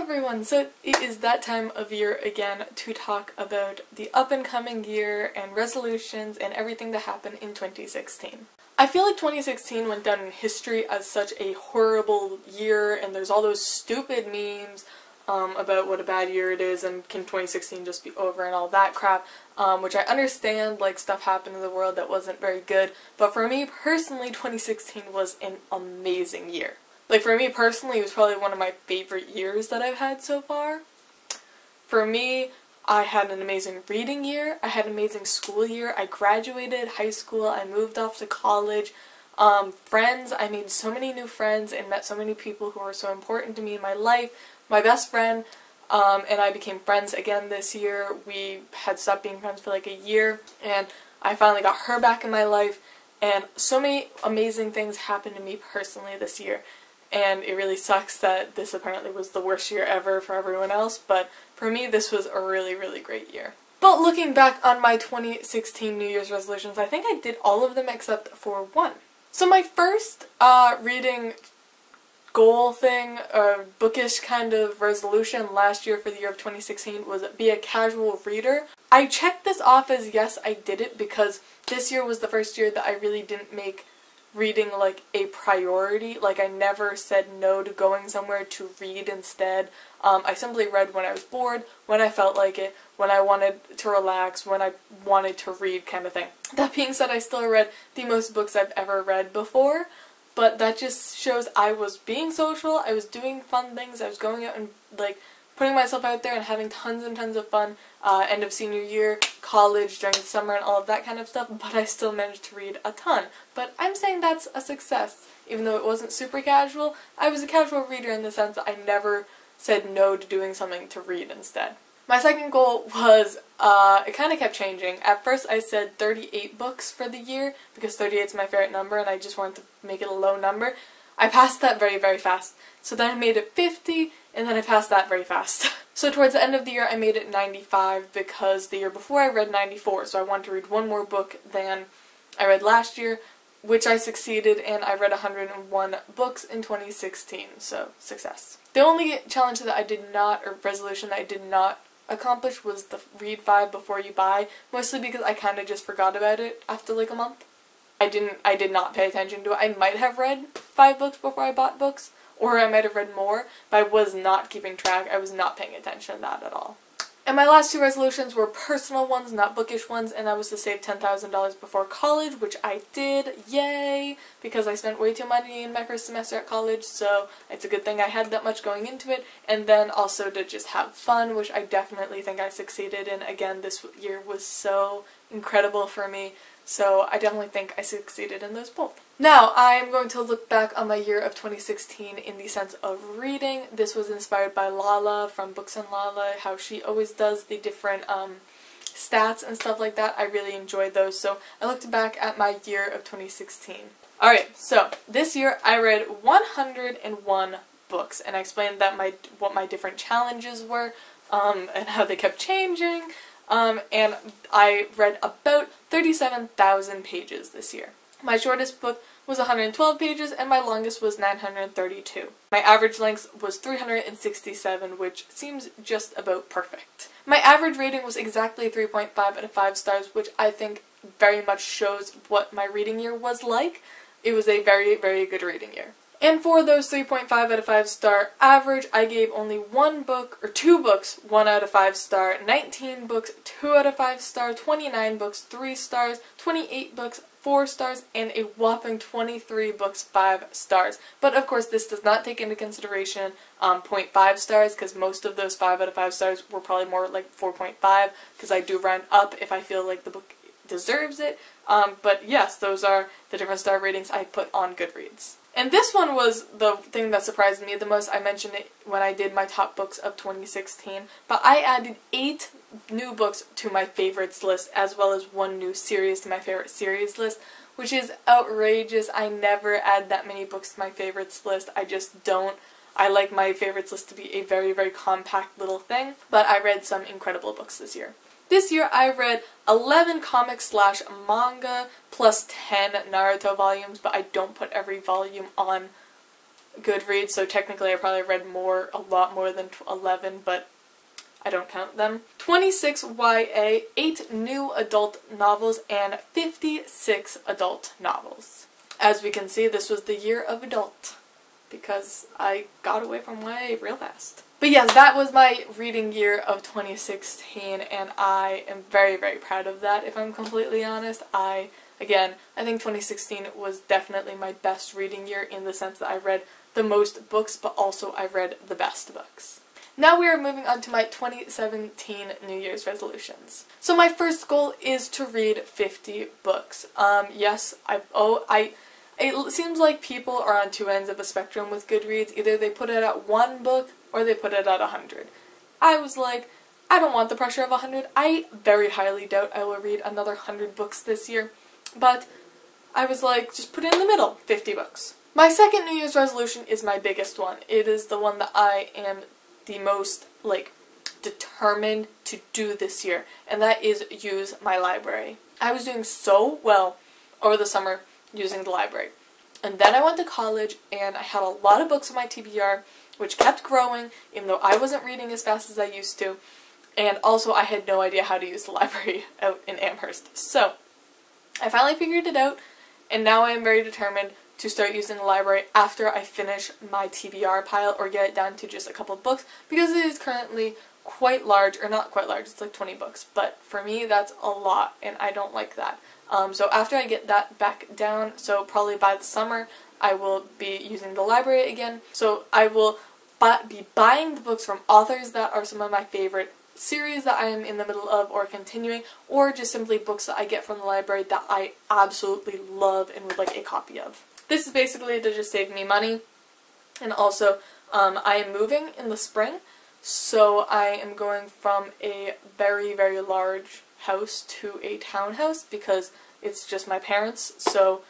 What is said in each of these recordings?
everyone! So it is that time of year again to talk about the up and coming year and resolutions and everything that happened in 2016. I feel like 2016 went down in history as such a horrible year, and there's all those stupid memes about what a bad year it is and can 2016 just be over and all that crap, which I understand, like, stuff happened in the world that wasn't very good, but for me personally 2016 was an amazing year. Like, for me personally, it was probably one of my favorite years that I've had so far. For me, I had an amazing reading year, I had an amazing school year, I graduated high school, I moved off to college, friends, I made so many new friends and met so many people who were so important to me in my life. My best friend and I became friends again this year. We had stopped being friends for like a year, and I finally got her back in my life, and so many amazing things happened to me personally this year. And it really sucks that this apparently was the worst year ever for everyone else, but for me this was a really, really great year. But looking back on my 2016 New Year's resolutions, I think I did all of them except for one. So my first reading goal thing, or bookish kind of resolution last year for the year of 2016 was be a casual reader. I checked this off as yes, I did it, because this year was the first year that I really didn't make reading like a priority. Like, I never said no to going somewhere to read instead. I simply read when I was bored, when I felt like it, when I wanted to relax, when I wanted to read, kind of thing. That being said, I still read the most books I've ever read before, but that just shows I was being social, I was doing fun things, I was going out and like putting myself out there and having tons and tons of fun, end of senior year, college, during the summer and all of that kind of stuff, but I still managed to read a ton. But I'm saying that's a success. Even though it wasn't super casual, I was a casual reader in the sense that I never said no to doing something to read instead. My second goal was, it kind of kept changing. At first I said 38 books for the year, because 38 is my favorite number and I just wanted to make it a low number. I passed that very, very fast. So then I made it 50, and then I passed that very fast. So towards the end of the year I made it 95, because the year before I read 94, so I wanted to read one more book than I read last year, which I succeeded, and I read 101 books in 2016, so success. The only challenge that I did not, or resolution that I did not accomplish, was the read 5 before you buy, mostly because I kind of just forgot about it after like a month. I did not pay attention to it. I might have read 5 books before I bought books, or I might have read more, but I was not keeping track. I was not paying attention to that at all. And my last two resolutions were personal ones, not bookish ones, and that was to save $10,000 before college, which I did, yay, because I spent way too much money in my first semester at college, so it's a good thing I had that much going into it, and then also to just have fun, which I definitely think I succeeded in. Again, this year was so incredible for me, so I definitely think I succeeded in those both. Now, I am going to look back on my year of 2016 in the sense of reading. This was inspired by Lala from Books and Lala, how she always does the different stats and stuff like that. I really enjoyed those, so I looked back at my year of 2016. Alright, so this year I read 101 books, and I explained that what my different challenges were, and how they kept changing. And I read about 37,000 pages this year. My shortest book was 112 pages, and my longest was 932. My average length was 367, which seems just about perfect. My average rating was exactly 3.5 out of 5 stars, which I think very much shows what my reading year was like. It was a very, very good reading year. And for those 3.5 out of 5 star average, I gave only 2 books 1 out of 5 star, 19 books 2 out of 5 star, 29 books 3 stars, 28 books 4 stars, and a whopping 23 books 5 stars. But of course this does not take into consideration 0.5 stars, because most of those 5 out of 5 stars were probably more like 4.5, because I do round up if I feel like the book deserves it. But yes, those are the different star ratings I put on Goodreads. And this one was the thing that surprised me the most. I mentioned it when I did my top books of 2016, but I added 8 new books to my favorites list, as well as 1 new series to my favorite series list, which is outrageous. I never add that many books to my favorites list. I just don't. I like my favorites list to be a very, very compact little thing, but I read some incredible books this year. This year I read 11 comics / manga plus 10 Naruto volumes, but I don't put every volume on Goodreads, so technically I probably read a lot more than 11, but I don't count them. 26 YA, 8 new adult novels, and 56 adult novels. As we can see, this was the year of adult, because I got away from YA real fast. But yes, that was my reading year of 2016, and I am very, very proud of that, if I'm completely honest. Again, I think 2016 was definitely my best reading year in the sense that I read the most books, but also I read the best books. Now we are moving on to my 2017 New Year's resolutions. So my first goal is to read 50 books. Yes, it seems like people are on two ends of a spectrum with Goodreads. Either they put it at 1 book or they put it at 100. I was like, I don't want the pressure of 100. I very highly doubt I will read another 100 books this year. But I was like, just put it in the middle, 50 books. My second New Year's resolution is my biggest one. It is the one that I am the most, determined to do this year, and that is use my library. I was doing so well over the summer using the library. And then I went to college, and I had a lot of books on my TBR, which kept growing, even though I wasn't reading as fast as I used to, and also I had no idea how to use the library out in Amherst. So, I finally figured it out, and now I am very determined to start using the library after I finish my TBR pile or get it down to just a couple of books, because it is currently quite large, or not quite large, it's like 20 books, but for me that's a lot and I don't like that. So after I get that back down, so probably by the summer, I will be using the library again. So I will be buying the books from authors that are some of my favorite series that I am in the middle of or continuing, or just simply books that I get from the library that I absolutely love and would like a copy of. This is basically to just save me money, and also I am moving in the spring, so I am going from a very, very large house to a townhouse because it's just my parents, so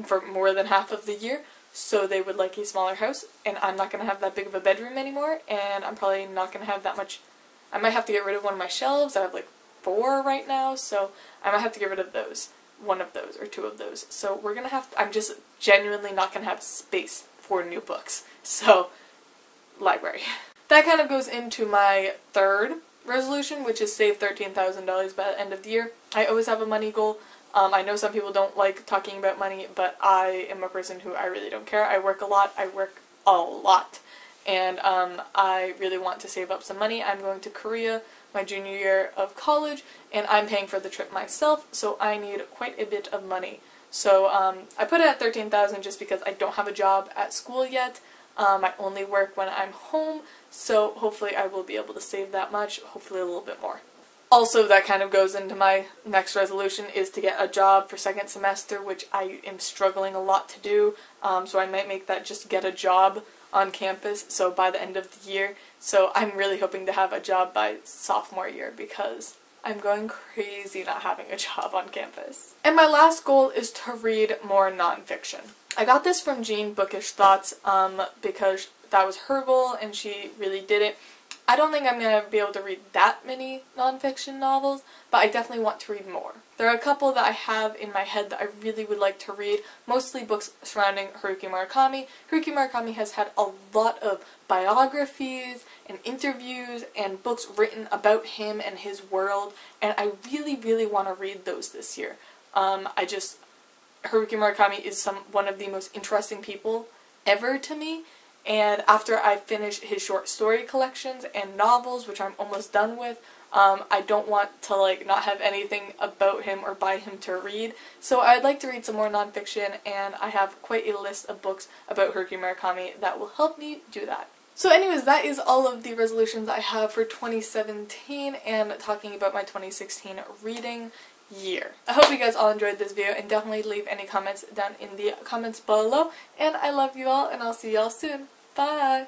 for more than half of the year, so they would like a smaller house, and I'm not going to have that big of a bedroom anymore, and I'm probably not going to have that much. I might have to get rid of one of my shelves. I have like 4 right now, so I might have to get rid of those. One of those or 2 of those. So we're gonna have, I'm just genuinely not gonna have space for new books. So, library. That kind of goes into my third resolution, which is save $13,000 by the end of the year. I always have a money goal. I know some people don't like talking about money, but I am a person who I really don't care. I work a lot. And I really want to save up some money. I'm going to Korea my junior year of college, and I'm paying for the trip myself, so I need quite a bit of money. So I put it at $13,000 just because I don't have a job at school yet. I only work when I'm home, so hopefully I will be able to save that much, hopefully a little bit more. Also, that kind of goes into my next resolution, is to get a job for second semester, which I am struggling a lot to do, so I might make that just get a job on campus, so by the end of the year. So I'm really hoping to have a job by sophomore year because I'm going crazy not having a job on campus. And my last goal is to read more nonfiction. I got this from Jean Bookish Thoughts because that was her goal and she really did it. I don't think I'm going to be able to read that many nonfiction novels, but I definitely want to read more. There are a couple that I have in my head that I really would like to read, mostly books surrounding Haruki Murakami. Haruki Murakami has had a lot of biographies and interviews and books written about him and his world, and I really, really want to read those this year. Haruki Murakami is one of the most interesting people ever to me. And after I finish his short story collections and novels, which I'm almost done with, I don't want to not have anything about him or by him to read. So I'd like to read some more nonfiction, and I have quite a list of books about Haruki Murakami that will help me do that. So anyways, that is all of the resolutions I have for 2017 and talking about my 2016 reading year. I hope you guys all enjoyed this video, and definitely leave any comments down in the comments below. And I love you all, and I'll see y'all soon. Bye!